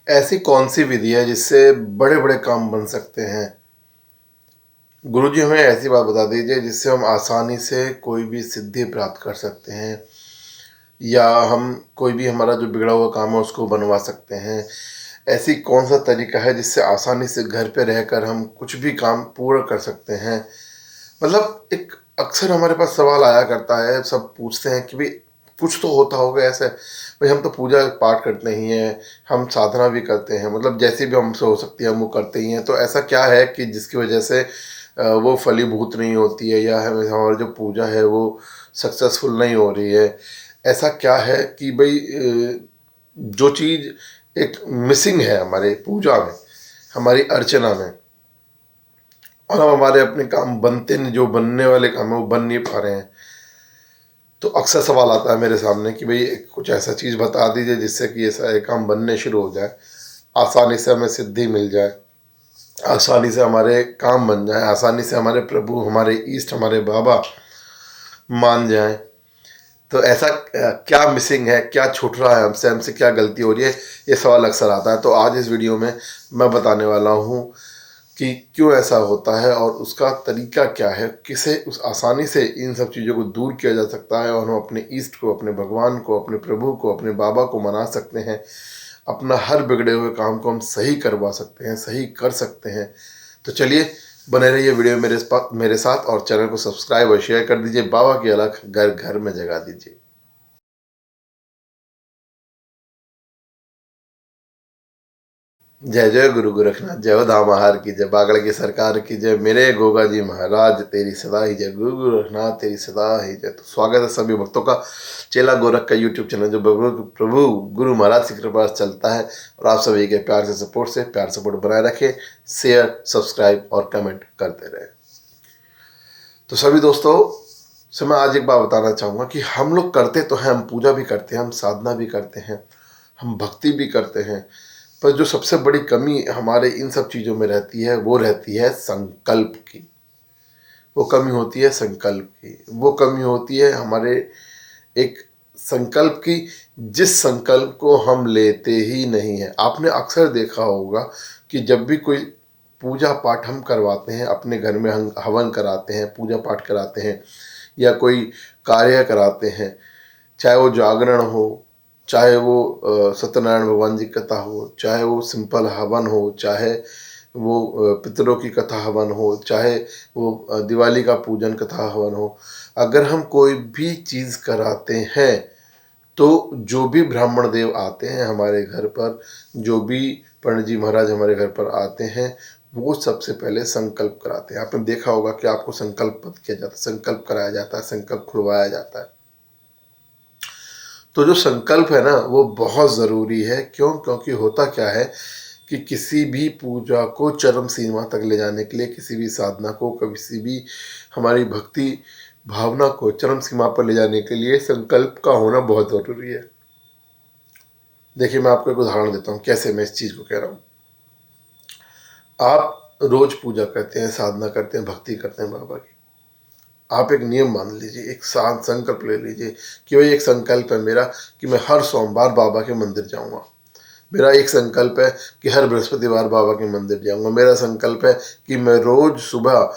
ऐसी कौन सी विधि है जिससे बड़े बड़े काम बन सकते हैं? गुरुजी हमें ऐसी बात बता दीजिए जिससे हम आसानी से कोई भी सिद्धि प्राप्त कर सकते हैं, या हम कोई भी हमारा जो बिगड़ा हुआ काम है उसको बनवा सकते हैं। ऐसी कौन सा तरीका है जिससे आसानी से घर पे रहकर हम कुछ भी काम पूरा कर सकते हैं? मतलब एक अक्सर हमारे पास सवाल आया करता है, सब पूछते हैं कि भाई कुछ तो होता होगा ऐसे। भाई हम तो पूजा पाठ करते ही हैं, हम साधना भी करते हैं, मतलब जैसी भी हमसे हो सकती है हम वो करते ही हैं। तो ऐसा क्या है कि जिसकी वजह से वो फलीभूत नहीं होती है, या हमें हमारी जो पूजा है वो सक्सेसफुल नहीं हो रही है? ऐसा क्या है कि भाई जो चीज़ एक मिसिंग है हमारे पूजा में, हमारी अर्चना में, और हम हमारे अपने काम बनते नहीं, जो बनने वाले काम है वो बन नहीं पा रहे हैं। तो अक्सर सवाल आता है मेरे सामने कि भाई कुछ ऐसा चीज़ बता दीजिए जिससे कि ये सारे काम बनने शुरू हो जाए, आसानी से हमें सिद्धि मिल जाए, आसानी से हमारे काम बन जाए, आसानी से हमारे प्रभु, हमारे ईष्ट, हमारे बाबा मान जाएं। तो ऐसा क्या मिसिंग है, क्या छूट रहा है हमसे, हमसे क्या गलती हो रही है, ये सवाल अक्सर आता है। तो आज इस वीडियो में मैं बताने वाला हूँ कि क्यों ऐसा होता है और उसका तरीका क्या है, किसे उस आसानी से इन सब चीज़ों को दूर किया जा सकता है और हम अपने ईष्ट को, अपने भगवान को, अपने प्रभु को, अपने बाबा को मना सकते हैं, अपना हर बिगड़े हुए काम को हम सही करवा सकते हैं, सही कर सकते हैं। तो चलिए बने रहिए वीडियो मेरे साथ, और चैनल को सब्सक्राइब और शेयर कर दीजिए। बाबा की अलख घर घर में जगा दीजिए। जय जय गुरु गोरखनाथ, जय हो दामाहार की जय, बागड़ की सरकार की जय, मेरे गोगा जी महाराज तेरी सदा ही जय, गुरु गोरखनाथ तेरी सदा ही जय। तो स्वागत है सभी भक्तों का चेला गोरख का यूट्यूब चैनल, जो प्रभु गुरु महाराज की कृपा से चलता है, और आप सभी के प्यार से सपोर्ट से प्यार सपोर्ट बनाए रखें, शेयर सब्सक्राइब और कमेंट करते रहे। तो सभी दोस्तों से मैं आज एक बात बताना चाहूँगा कि हम लोग करते तो हैं, हम पूजा भी करते हैं, हम साधना भी करते हैं, हम भक्ति भी करते हैं, पर जो सबसे बड़ी कमी हमारे इन सब चीज़ों में रहती है वो रहती है संकल्प की। वो कमी होती है संकल्प की, वो कमी होती है हमारे एक संकल्प की, जिस संकल्प को हम लेते ही नहीं हैं। आपने अक्सर देखा होगा कि जब भी कोई पूजा पाठ हम करवाते हैं, अपने घर में हम हवन कराते हैं, पूजा पाठ कराते हैं, या कोई कार्य कराते हैं, चाहे वो जागरण हो, चाहे वो सत्यनारायण भगवान जी की कथा हो, चाहे वो सिंपल हवन हो, चाहे वो पितरों की कथा हवन हो, चाहे वो दिवाली का पूजन कथा हवन हो, अगर हम कोई भी चीज़ कराते हैं तो जो भी ब्राह्मण देव आते हैं हमारे घर पर, जो भी पंडित जी महाराज हमारे घर पर आते हैं, वो सबसे पहले संकल्प कराते हैं। आपने देखा होगा कि आपको संकल्प किया जाता है, संकल्प कराया जाता है, संकल्प खुलवाया जाता है। तो जो संकल्प है ना वो बहुत ज़रूरी है। क्यों? क्योंकि होता क्या है कि किसी भी पूजा को चरम सीमा तक ले जाने के लिए, किसी भी साधना को, किसी भी हमारी भक्ति भावना को चरम सीमा पर ले जाने के लिए संकल्प का होना बहुत ज़रूरी है। देखिए मैं आपको एक उदाहरण देता हूँ कैसे मैं इस चीज़ को कह रहा हूँ। आप रोज़ पूजा करते हैं, साधना करते हैं, भक्ति करते हैं बाबा की। आप एक नियम मान लीजिए, एक शांत संकल्प ले लीजिए कि भाई एक संकल्प है मेरा कि मैं हर सोमवार बाबा के मंदिर जाऊंगा। मेरा एक संकल्प है कि हर बृहस्पतिवार बाबा के मंदिर जाऊंगा। मेरा संकल्प है कि मैं रोज सुबह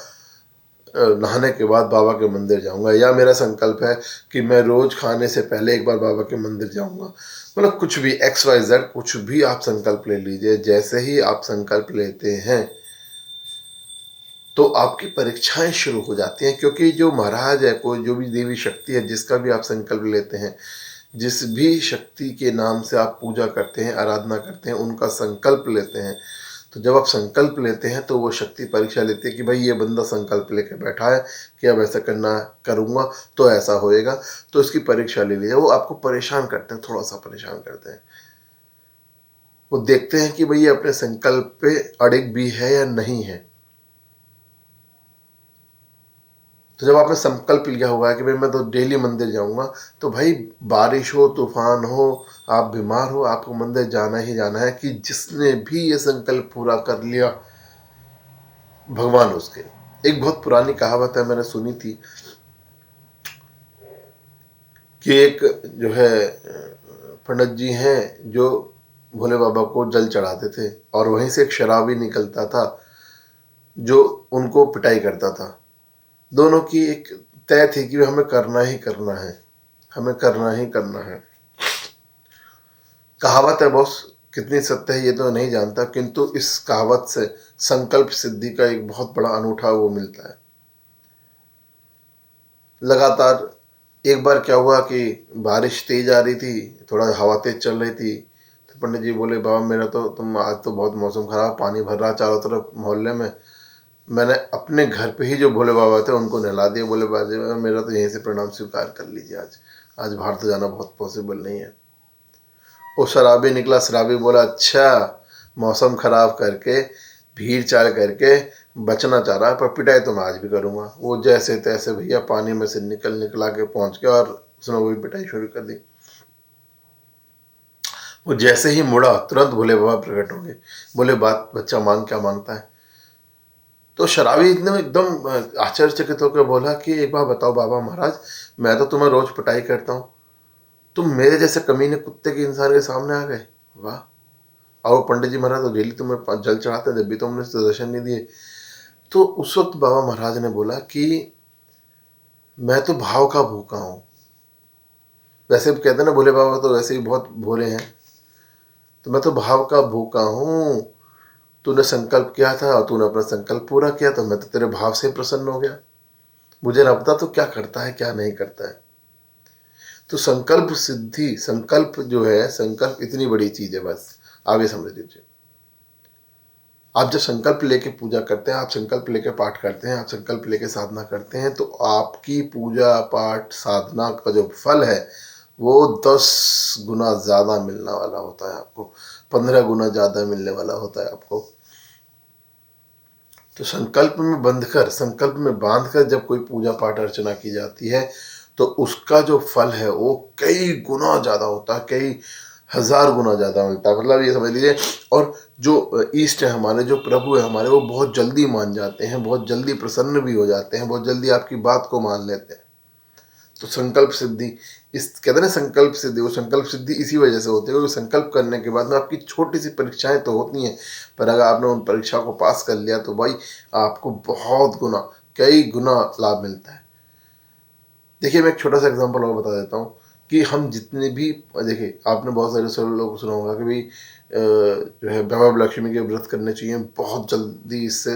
नहाने के बाद बाबा के मंदिर जाऊंगा, या मेरा संकल्प है कि मैं रोज खाने से पहले एक बार बाबा के मंदिर जाऊंगा। मतलब कुछ भी एक्स वाई जेड, कुछ भी आप संकल्प ले लीजिए। जैसे ही आप संकल्प लेते हैं तो आपकी परीक्षाएं शुरू हो जाती हैं, क्योंकि जो महाराज है, कोई जो भी देवी शक्ति है, जिसका भी आप संकल्प लेते हैं, जिस भी शक्ति के नाम से आप पूजा करते हैं, आराधना करते हैं, उनका संकल्प लेते हैं, तो जब आप संकल्प लेते हैं तो वो शक्ति परीक्षा लेती है कि भाई ये बंदा संकल्प लेकर बैठा है कि अब ऐसा करना करूँगा तो ऐसा होएगा, तो इसकी परीक्षा ले लीजिए। वो आपको परेशान करते हैं, थोड़ा सा परेशान करते हैं। वो देखते हैं कि भाई ये अपने संकल्प पे अड़िग भी है या नहीं है। तो जब आपने संकल्प लिया हुआ है कि भाई मैं तो डेली मंदिर जाऊंगा, तो भाई बारिश हो, तूफान हो, आप बीमार हो, आपको मंदिर जाना ही जाना है। कि जिसने भी ये संकल्प पूरा कर लिया, भगवान उसके। एक बहुत पुरानी कहावत है, मैंने सुनी थी कि एक जो है पंडित जी हैं जो भोले बाबा को जल चढ़ाते थे और वहीं से एक शराबी निकलता था जो उनको पिटाई करता था। दोनों की एक तय थी कि हमें करना ही करना है, हमें करना ही करना है। कहावत है बॉस, कितनी सत्य है ये तो नहीं जानता, किंतु इस कहावत से संकल्प सिद्धि का एक बहुत बड़ा अनूठा वो मिलता है। लगातार एक बार क्या हुआ कि बारिश तेज आ रही थी, थोड़ा हवा तेज चल रही थी, तो पंडित जी बोले बाबा मेरा तो तुम आज तो बहुत मौसम खराब, पानी भर रहा चारों तरफ मोहल्ले में। मैंने अपने घर पे ही जो भोले बाबा थे उनको नहला दिया, बोले बाजी मेरा तो यहीं से प्रणाम स्वीकार कर लीजिए, आज आज बाहर तो जाना बहुत पॉसिबल नहीं है। वो शराबी निकला, शराबी बोला अच्छा मौसम खराब करके भीड़ चाल करके बचना चाह रहा है, पर पिटाई तो मैं आज भी करूँगा। वो जैसे तैसे भैया पानी में से निकला के पहुँच गया और उसने वही पिटाई शुरू कर दी। वो जैसे ही मुड़ा तुरंत भोले बाबा प्रकट हो गए, बोले बात बच्चा मांग, क्या मांगता है? तो शराबी इतने एकदम आश्चर्यचकित होकर बोला कि एक बार बताओ बाबा महाराज, मैं तो तुम्हें रोज पिटाई करता हूँ, तुम मेरे जैसे कमीने कुत्ते के इंसान के सामने आ गए, वाह। और पंडित जी महाराज तो डेली तुम्हें जल चढ़ाते जब भी तुमने दर्शन नहीं दिए। तो उस वक्त बाबा महाराज ने बोला कि मैं तो भाव का भूखा हूँ। वैसे कहते हैं ना भोले बाबा तो वैसे ही बहुत भोले हैं, तो मैं तो भाव का भूखा हूँ। तूने संकल्प किया था और तूने अपना संकल्प पूरा किया, तो मैं तो तेरे भाव से प्रसन्न हो गया। मुझे न पता तो क्या करता है क्या नहीं करता है। तो संकल्प सिद्धि, संकल्प जो है, संकल्प इतनी बड़ी चीज है, बस आगे समझ लीजिए। आप जब संकल्प लेके पूजा करते हैं, आप संकल्प लेके पाठ करते हैं, आप संकल्प लेके साधना करते हैं, तो आपकी पूजा पाठ साधना का जो फल है वो 10 गुना ज़्यादा मिलने वाला होता है आपको, 15 गुना ज़्यादा मिलने वाला होता है आपको। तो संकल्प में बंधकर, संकल्प में बांधकर जब कोई पूजा पाठ अर्चना की जाती है तो उसका जो फल है वो कई गुना ज़्यादा होता है, कई हजार गुना ज़्यादा मिलता है। मतलब ये समझ लीजिए। और जो ईष्ट है हमारे, जो प्रभु है हमारे, वो बहुत जल्दी मान जाते हैं, बहुत जल्दी प्रसन्न भी हो जाते हैं, बहुत जल्दी आपकी बात को मान लेते हैं। तो संकल्प सिद्धि, इस कहते हैं ना संकल्प सिद्धि, वो संकल्प सिद्धि इसी वजह से होती है क्योंकि संकल्प करने के बाद में आपकी छोटी सी परीक्षाएं तो होती हैं, पर अगर आपने उन परीक्षा को पास कर लिया तो भाई आपको बहुत गुना, कई गुना लाभ मिलता है। देखिए मैं एक छोटा सा एग्जांपल और बता देता हूँ कि हम जितने भी, देखिए आपने बहुत सारे लोगों को सुना होगा कि भाई जो है वैभव लक्ष्मी के व्रत करने चाहिए, बहुत जल्दी इससे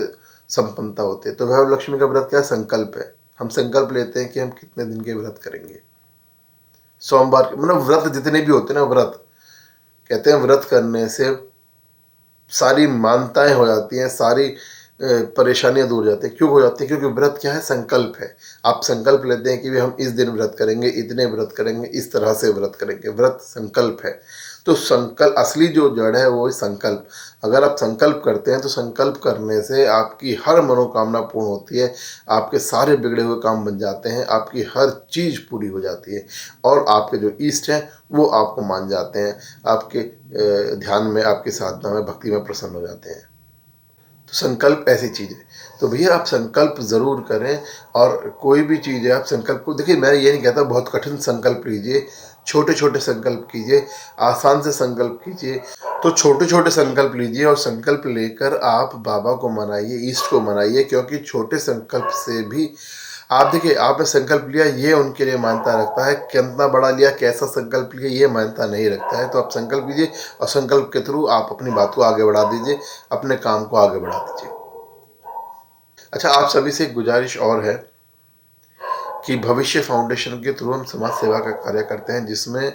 संपन्नता होती है। तो वैभव लक्ष्मी का व्रत क्या संकल्प है। हम संकल्प लेते हैं कि हम कितने दिन के व्रत करेंगे, सोमवार के, मतलब व्रत जितने भी होते हैं ना, व्रत कहते हैं व्रत करने से सारी मानताएं हो जाती हैं, सारी परेशानियां दूर हो जाती हैं। क्यों हो जाती है? क्योंकि व्रत क्या है, संकल्प है। आप संकल्प लेते हैं कि भी हम इस दिन व्रत करेंगे, इतने व्रत करेंगे, इस तरह से व्रत करेंगे, व्रत संकल्प है। तो संकल्प, असली जो जड़ है वो है संकल्प। अगर आप संकल्प करते हैं तो संकल्प करने से आपकी हर मनोकामना पूर्ण होती है, आपके सारे बिगड़े हुए काम बन जाते हैं, आपकी हर चीज़ पूरी हो जाती है और आपके जो इष्ट हैं वो आपको मान जाते हैं, आपके ध्यान में, आपकी साधना में, भक्ति में प्रसन्न हो जाते हैं। तो संकल्प ऐसी चीज़ है। तो भैया आप संकल्प ज़रूर करें, और कोई भी चीज़ है आप संकल्प को, देखिए मैं ये नहीं कहता बहुत कठिन संकल्प लीजिए, छोटे छोटे संकल्प कीजिए, आसान से संकल्प कीजिए। तो छोटे छोटे संकल्प लीजिए और संकल्प लेकर आप बाबा को मनाइए, ईष्ट को मनाइए, क्योंकि छोटे संकल्प से भी आप देखिए, आपने संकल्प लिया ये उनके लिए मान्यता रखता है, कितना बड़ा लिया, कैसा संकल्प लिया, ये मान्यता नहीं रखता है। तो आप संकल्प लीजिए और संकल्प के थ्रू आप अपनी बात को आगे बढ़ा दीजिए, अपने काम को आगे बढ़ा दीजिए। अच्छा, आप सभी से एक गुजारिश और है कि भविष्य फाउंडेशन के थ्रू हम समाज सेवा का कार्य करते हैं, जिसमें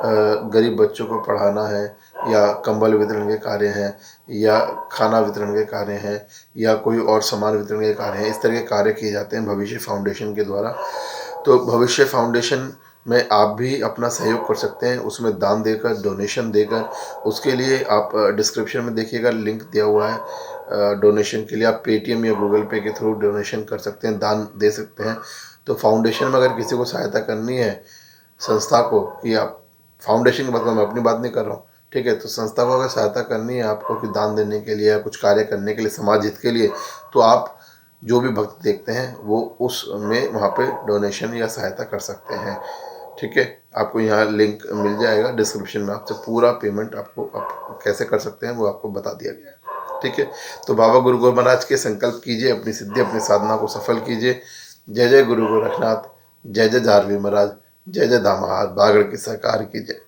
गरीब बच्चों को पढ़ाना है, या कंबल वितरण के कार्य हैं, या खाना वितरण के कार्य हैं, या कोई और सामान वितरण के कार्य हैं। इस तरह के कार्य किए जाते हैं भविष्य फाउंडेशन के द्वारा। तो भविष्य फाउंडेशन में आप भी अपना सहयोग कर सकते हैं, उसमें दान देकर, डोनेशन देकर। उसके लिए आप डिस्क्रिप्शन में देखिएगा, लिंक दिया हुआ है डोनेशन के लिए। आप पेटीएम या गूगल पे के थ्रू डोनेशन कर सकते हैं, दान दे सकते हैं। तो फाउंडेशन में अगर किसी को सहायता करनी है, संस्था को, कि आप फाउंडेशन की मतलब मैं अपनी बात नहीं कर रहा हूँ, ठीक है, तो संस्था को अगर सहायता करनी है आपको कि दान देने के लिए या कुछ कार्य करने के लिए, समाज हित के लिए, तो आप जो भी भक्त देखते हैं वो उसमें वहाँ पे डोनेशन या सहायता कर सकते हैं। ठीक है, आपको यहाँ लिंक मिल जाएगा डिस्क्रिप्शन में, आपसे पूरा पेमेंट आपको आप कैसे कर सकते हैं वो आपको बता दिया गया है। ठीक है, तो बाबा गुरु गोरख महाराज के संकल्प कीजिए, अपनी सिद्धि अपनी साधना को सफल कीजिए। जय जय गुरु गोरखनाथ, जय जय जारवी महाराज, जय जय दामाद बागड़ की सरकार की जय।